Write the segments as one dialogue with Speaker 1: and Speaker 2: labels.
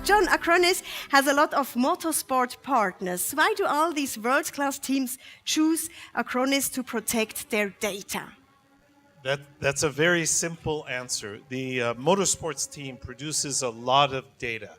Speaker 1: John, Acronis has a lot of motorsport partners. Why do all these world-class teams choose Acronis to protect their data?
Speaker 2: That's a very simple answer. The motorsports team produces a lot of data.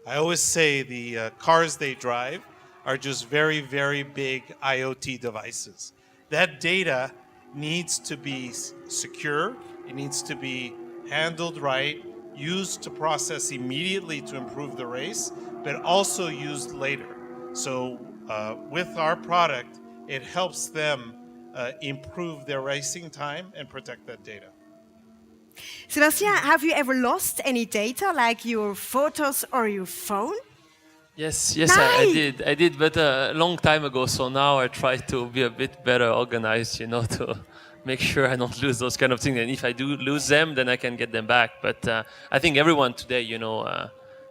Speaker 2: I always say the cars they drive are just very, very big IoT devices. That data needs to be secure, it needs to be handled right, used to process immediately to improve the race, but also used later. So with our product, it helps them improve their racing time and protect that data.
Speaker 1: Sébastien, have you ever lost any data, like your photos or your phone?
Speaker 3: Yes, I did, but a long time ago. So now I try to be a bit better organized, to make sure I don't lose those kind of things. And if I do lose them, then I can get them back. But I think everyone today,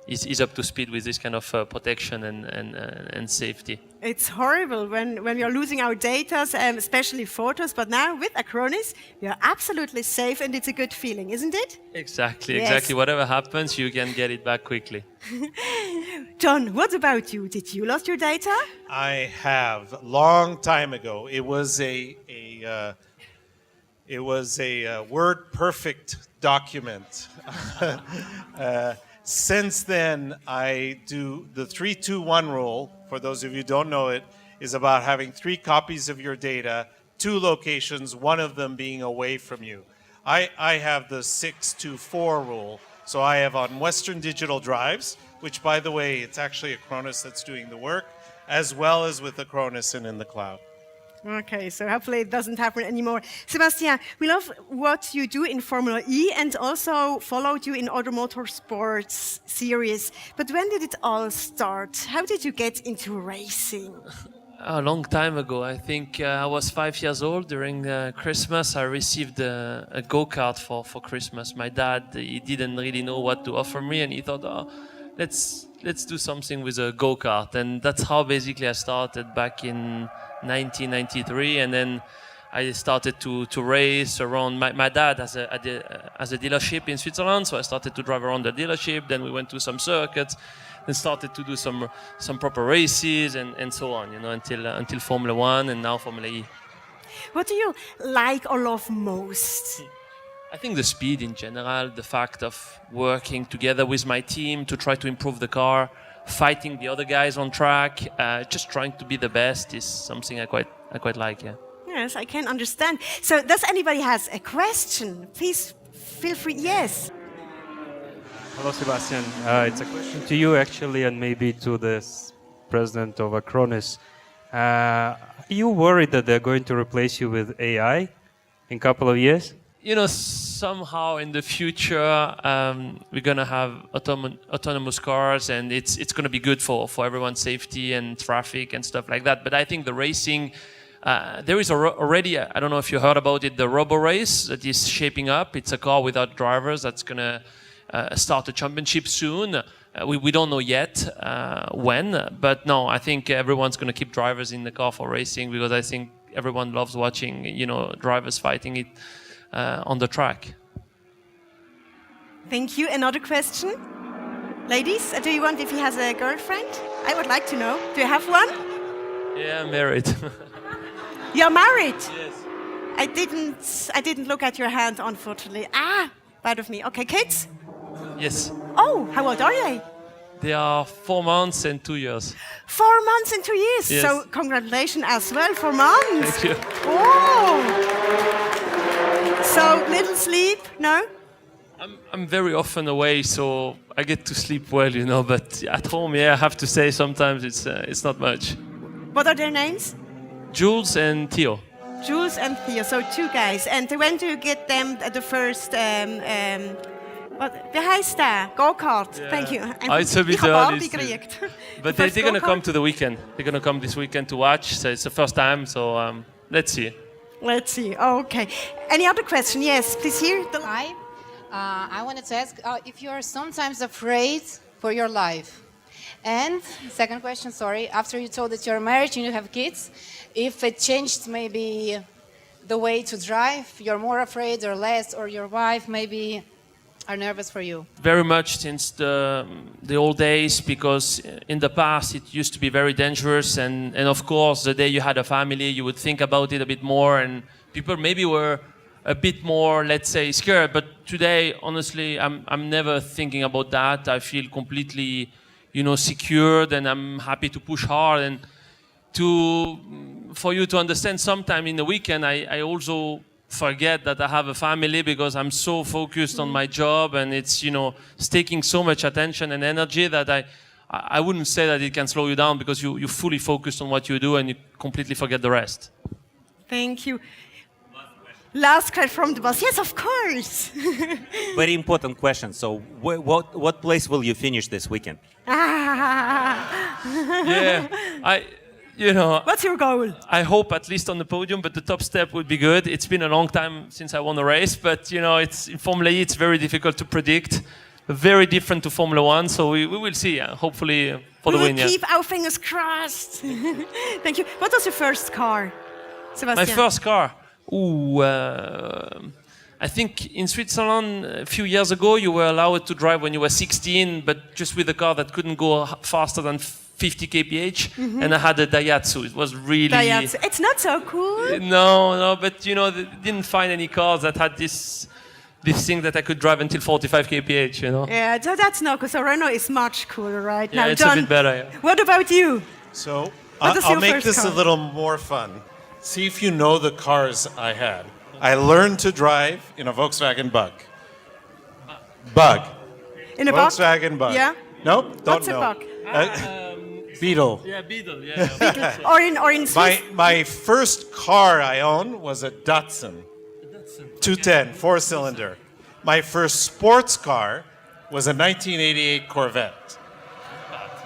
Speaker 3: is up to speed with this kind of protection and safety.
Speaker 1: It's horrible when we are losing our data, especially photos. But now with Acronis, we are absolutely safe, and it's a good feeling, isn't it?
Speaker 3: Exactly. Whatever happens, you can get it back quickly.
Speaker 1: John, what about you? Did you lose your data?
Speaker 2: I have, long time ago. It was a word perfect document. Since then, I do the 3-2-1 rule. For those of you who don't know it, is about having 3 copies of your data, 2 locations, one of them being away from you. I have the 6-2-4 rule. So I have on Western Digital drives, which, by the way, it's actually Acronis that's doing the work, as well as with Acronis and in the cloud.
Speaker 1: Okay, so hopefully it doesn't happen anymore. Sébastien, we love what you do in Formula E and also followed you in other motorsports series. But when did it all start? How did you get into racing?
Speaker 3: A long time ago. I think I was 5 years old. During Christmas, I received a go-kart for Christmas. My dad, he didn't really know what to offer me, and he thought, let's do something with a go-kart. And that's how basically I started back in 1993, and then I started to race around. My dad has a dealership in Switzerland, so I started to drive around the dealership. Then we went to some circuits, and started to do some proper races and so on, until Formula One and now Formula E.
Speaker 1: What do you like or love most?
Speaker 3: I think the speed in general, the fact of working together with my team to try to improve the car, fighting the other guys on track, just trying to be the best is something I quite like. Yeah.
Speaker 1: Yes, I can understand. So, does anybody has a question? Please feel free. Yes.
Speaker 4: Hello, Sébastien. It's a question to you, actually, and maybe to the president of Acronis. Are you worried that they're going to replace you with AI in a couple of years?
Speaker 3: Somehow in the future, we're going to have autonomous cars, and it's going to be good for everyone's safety and traffic and stuff like that. But I think the racing, there is already, I don't know if you heard about it, the Robo Race that is shaping up. It's a car without drivers that's going to start a championship soon. We don't know yet when, but no, I think everyone's going to keep drivers in the car for racing, because I think everyone loves watching, drivers fighting it on the track.
Speaker 1: Thank you. Another question? Ladies, do you want if he has a girlfriend? I would like to know. Do you have one?
Speaker 3: Yeah, I'm married.
Speaker 1: You're married?
Speaker 3: Yes.
Speaker 1: I didn't look at your hand, unfortunately. Bad of me. Okay, kids?
Speaker 3: Yes.
Speaker 1: Oh, how old are they?
Speaker 3: They are 4 months and 2 years.
Speaker 1: 4 months and 2 years.
Speaker 3: Yes.
Speaker 1: So congratulations as well, 4 months.
Speaker 3: Thank you.
Speaker 1: Oh. So little sleep? No?
Speaker 3: I'm very often away, so I get to sleep well, But at home, I have to say sometimes it's not much.
Speaker 1: What are their names?
Speaker 3: Jules and Theo.
Speaker 1: Jules and Theo, so 2 guys. And when do you get them the first, wie heißt der? Go-kart.
Speaker 3: Yeah.
Speaker 1: Thank you.
Speaker 3: It's a bit
Speaker 1: ich habe
Speaker 3: early
Speaker 1: Barbie
Speaker 3: still.
Speaker 1: gekriegt.
Speaker 3: But they're going to come to the weekend. They're going to come this weekend to watch. So it's the first time, so let's see.
Speaker 1: Let's see. Okay. Any other question? Yes, please here.
Speaker 5: Hi. I wanted to ask if you are sometimes afraid for your life. And second question, sorry, after you told that you're married and you have kids, if it changed maybe the way to drive, you're more afraid or less, or your wife maybe are nervous for you?
Speaker 3: Very much since the old days, because in the past it used to be very dangerous, and of course the day you had a family you would think about it a bit more, and people maybe were a bit more, let's say, scared. But today, honestly, I'm never thinking about that. I feel completely, secured, and I'm happy to push hard. And for you to understand, sometime in the weekend I also forget that I have a family, because I'm so focused on my job, and it's it's taking so much attention and energy that I wouldn't say that it can slow you down, because you're fully focused on what you do and you completely forget the rest.
Speaker 1: Thank you. Last question from the boss. Yes, of course.
Speaker 6: Very important question. So, what place will you finish this weekend?
Speaker 3: Yeah,
Speaker 1: What's your goal?
Speaker 3: I hope at least on the podium, but the top step would be good. It's been a long time since I won a race, but it's in Formula E, it's very difficult to predict. Very different to Formula One, so we will see. Hopefully for the win.
Speaker 1: We will keep our fingers crossed. Thank you. What was your first car, Sébastien?
Speaker 3: My first car? I think in Switzerland a few years ago you were allowed to drive when you were 16, but just with a car that couldn't go faster than 50 kph, and I had a Daihatsu. It was really...
Speaker 1: Daihatsu. It's not so cool.
Speaker 3: No, but they didn't find any cars that had this thing that I could drive until 45 kph,
Speaker 1: Yeah, that's not cool. So Renault is much cooler right
Speaker 3: Yeah,
Speaker 1: now.
Speaker 3: it's
Speaker 1: John,
Speaker 3: a bit better, yeah.
Speaker 1: What about you?
Speaker 2: So
Speaker 1: What is
Speaker 2: I'll
Speaker 1: your
Speaker 2: make
Speaker 1: first
Speaker 2: this
Speaker 1: car?
Speaker 2: a little more fun. See if you know the cars I had. I learned to drive in a Volkswagen Bug.
Speaker 1: In a Bug?
Speaker 2: Volkswagen Bug.
Speaker 1: Yeah?
Speaker 2: Nope, don't
Speaker 1: What's a
Speaker 2: know.
Speaker 1: Bug?
Speaker 2: Beetle.
Speaker 3: Yeah, Beetle, yeah.
Speaker 1: Or in Swiss?
Speaker 2: My first car I owned was a Datsun 210, 4-cylinder. My first sports car was a 1988 Corvette.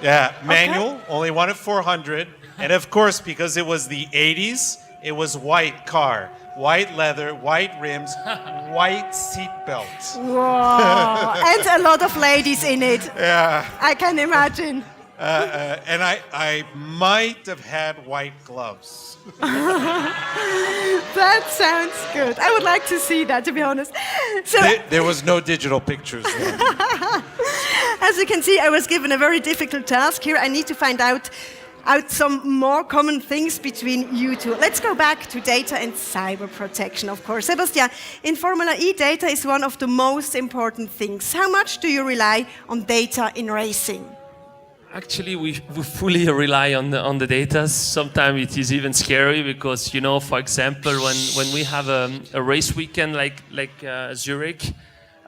Speaker 2: Yeah, manual, only one at 400. And of course, because it was the 80s, it was white car. White leather, white rims, white seat belts.
Speaker 1: Whoa. And a lot of ladies in it.
Speaker 2: Yeah.
Speaker 1: I can imagine.
Speaker 2: And I might have had white gloves.
Speaker 1: That sounds good. I would like to see that, to be honest. So,
Speaker 2: There was no digital pictures then.
Speaker 1: as you can see, I was given a very difficult task here. I need to find out some more common things between you two. Let's go back to data and cyber protection, of course. Sébastien, in Formula E, data is one of the most important things. How much do you rely on data in racing?
Speaker 3: Actually, we fully rely on the data. Sometimes it is even scary because, for example, when we have a race weekend like Zurich,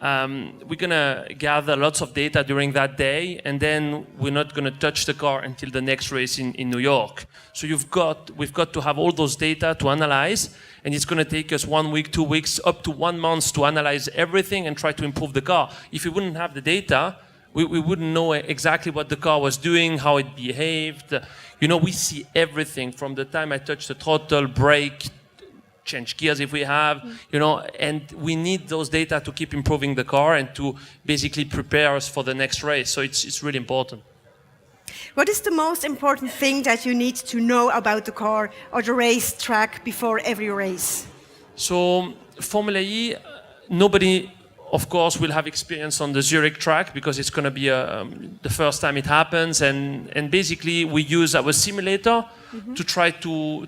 Speaker 3: we're gonna gather lots of data during that day, and then we're not gonna touch the car until the next race in New York. So we've got to have all those data to analyze, and it's gonna take us 1 week, 2 weeks, up to 1 month to analyze everything and try to improve the car. If we wouldn't have the data, we wouldn't know exactly what the car was doing, how it behaved. We see everything from the time I touch the throttle, brake, change gears if we have, and we need those data to keep improving the car and to basically prepare us for the next race. So it's really important.
Speaker 1: What is the most important thing that you need to know about the car or the race track before every race?
Speaker 3: So Formula E, nobody, of course, will have experience on the Zurich track because it's going to be the first time it happens. And basically, we use our simulator to try to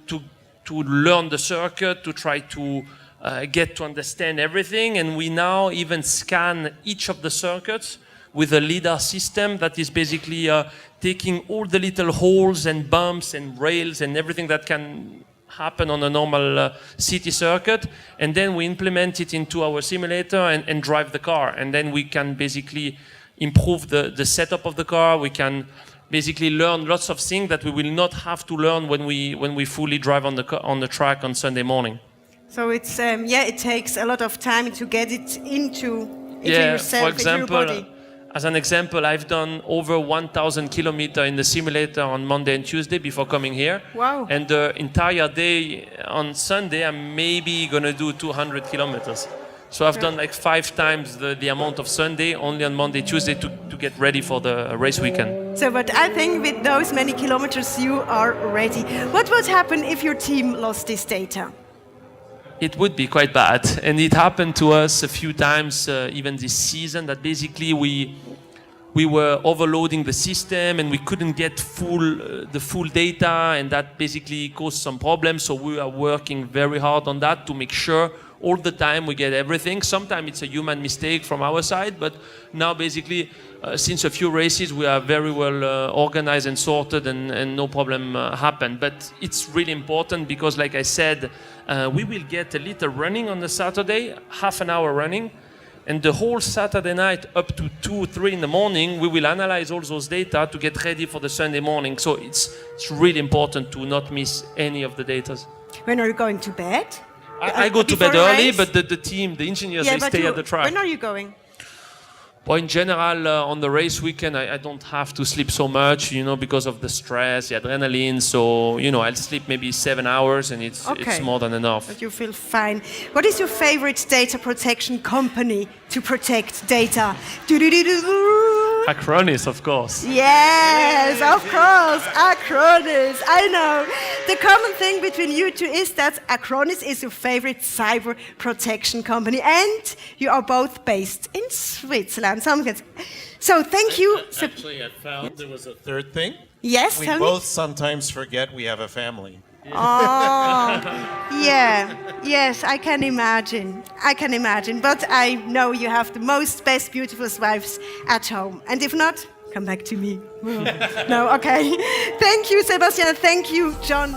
Speaker 3: learn the circuit, to try to get to understand everything. And we now even scan each of the circuits with a LiDAR system that is basically taking all the little holes and bumps and rails and everything that can happen on a normal city circuit, and then we implement it into our simulator and drive the car, and then we can basically improve the setup of the car. We can basically learn lots of things that we will not have to learn when we fully drive on the track on Sunday morning.
Speaker 1: So it's it takes a lot of time to get it into yourself,
Speaker 3: for example,
Speaker 1: into your body.
Speaker 3: As an example, I've done over 1,000 kilometers in the simulator on Monday and Tuesday before coming here.
Speaker 1: Wow.
Speaker 3: And the entire day on Sunday, I'm maybe going to do 200 kilometers. So I've done like 5 times the amount of Sunday only on Monday, Tuesday to get ready for the race weekend.
Speaker 1: So, but I think with those many kilometers, you are ready. What would happen if your team lost this data?
Speaker 3: It would be quite bad, and it happened to us a few times, even this season. That basically we were overloading the system and we couldn't get the full data, and that basically caused some problems. So we are working very hard on that to make sure all the time we get everything. Sometimes it's a human mistake from our side, but now basically since a few races we are very well organized and sorted, and no problem happened. But it's really important because, like I said, we will get a little running on the Saturday, half an hour running, and the whole Saturday night up to 2, 3 in the morning, we will analyze all those data to get ready for the Sunday morning. So it's really important to not miss any of the data.
Speaker 1: When are you going to bed?
Speaker 3: I go to bed
Speaker 1: Before a
Speaker 3: early,
Speaker 1: race?
Speaker 3: but the team, the engineers, they
Speaker 1: but
Speaker 3: stay at the track.
Speaker 1: when are you going?
Speaker 3: Well, in general, on the race weekend, I don't have to sleep so much, because of the stress, the adrenaline. So, I'll sleep maybe 7 hours, and it's more than enough.
Speaker 1: But you feel fine. What is your favorite data protection company to protect data?
Speaker 3: Acronis, of course.
Speaker 1: Yes, of course, Acronis. I know. The common thing between you two is that Acronis is your favorite cyber protection company, and you are both based in Switzerland. So thank you.
Speaker 2: Actually, I found there was a third thing.
Speaker 1: Yes,
Speaker 2: We
Speaker 1: tell me.
Speaker 2: both sometimes forget we have a family.
Speaker 1: Oh, yeah. Yes, I can imagine. But I know you have the best, beautiful wives at home. And if not, come back to me. No, okay. Thank you, Sébastien. Thank you, John.